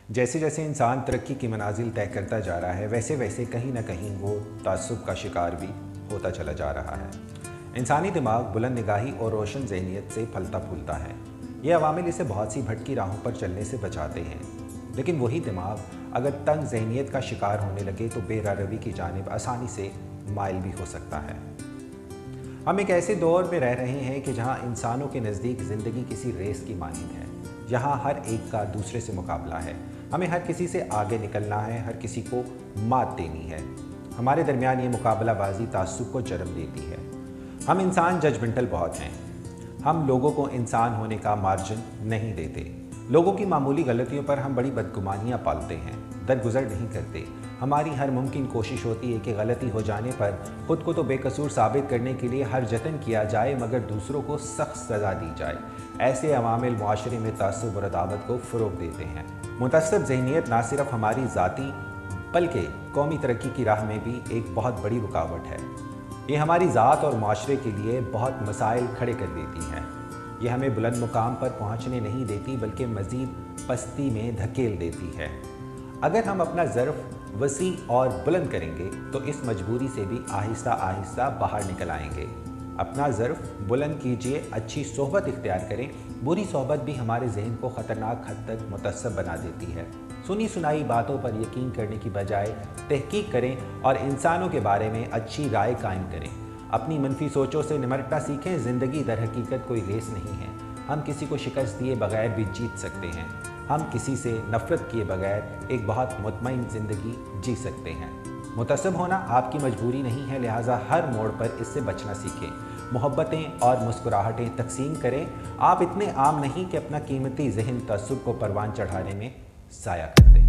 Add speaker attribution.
Speaker 1: जैसे जैसे इंसान तरक्की की मनाजिल तय करता जा रहा है, वैसे वैसे कहीं ना कहीं वो तासुब का शिकार भी होता चला जा रहा है। इंसानी दिमाग बुलंद निगाही और रोशन ज़हनियत से फलता फूलता है। ये अवामिल इसे बहुत सी भटकी राहों पर चलने से बचाते हैं, लेकिन वही दिमाग अगर तंग ज़हनियत का शिकार होने लगे तो बेरारवी की जानिब आसानी से माइल भी हो सकता है। हम एक ऐसे दौर में रह रहे हैं कि जहां इंसानों के नज़दीक ज़िंदगी किसी रेस की मानिंद है, जहां हर एक का दूसरे से मुकाबला है। हमें हर किसी से आगे निकलना है, हर किसी को मात देनी है। हमारे दरमियान ये मुकाबलाबाजी तासुब को जन्म देती है। हम इंसान जजमेंटल बहुत हैं। हम लोगों को इंसान होने का मार्जिन नहीं देते। लोगों की मामूली गलतियों पर हम बड़ी बदगुमानियाँ पालते हैं, दरगुजर नहीं करते। हमारी हर मुमकिन कोशिश होती है कि गलती हो जाने पर ख़ुद को तो बेकसूर साबित करने के लिए हर जतन किया जाए, मगर दूसरों को सख्त सज़ा दी जाए। ऐसे अवामिल मुआशरे में तासुब और अदावत को फ़रोग़ देते हैं। मुतअस्सिब ज़हनियत ना सिर्फ हमारी ज़ाती बल्कि कौमी तरक्की की राह में भी एक बहुत बड़ी रुकावट है। ये हमारी ज़ात और माशरे के लिए बहुत मसाइल खड़े कर देती हैं। ये हमें बुलंद मुकाम पर पहुँचने नहीं देती, बल्कि मज़ीद पस्ती में धकेल देती है। अगर हम अपना ज़र्फ़ वसी और बुलंद करेंगे तो इस मजबूरी से भी आहिस्ता आहिस्ता बाहर निकल आएंगे। अपना ज़र्फ़ बुलंद कीजिए, अच्छी सोहबत इख्तियार करें। बुरी सोहबत भी हमारे जहन को ख़तरनाक हद तक मुतअस्सिब बना देती है। सुनी सुनाई बातों पर यकीन करने की बजाय तहकीक करें और इंसानों के बारे में अच्छी राय कायम करें। अपनी मनफी सोचों से निमटना सीखें। ज़िंदगी दर हकीकत कोई रेस नहीं है। हम किसी को शिकस्त दिए बगैर भी जीत सकते हैं। हम किसी से नफ़रत किए बगैर एक बहुत मुतमईन ज़िंदगी जी सकते हैं। मुतअस्सिब होना आपकी मजबूरी नहीं है, लिहाजा हर मोड़ पर इससे बचना सीखें। मोहब्बतें और मुस्कुराहटें तकसीम करें। आप इतने आम नहीं कि अपना कीमती ज़हन तअस्सुब को परवान चढ़ाने में ज़ाया कर दें।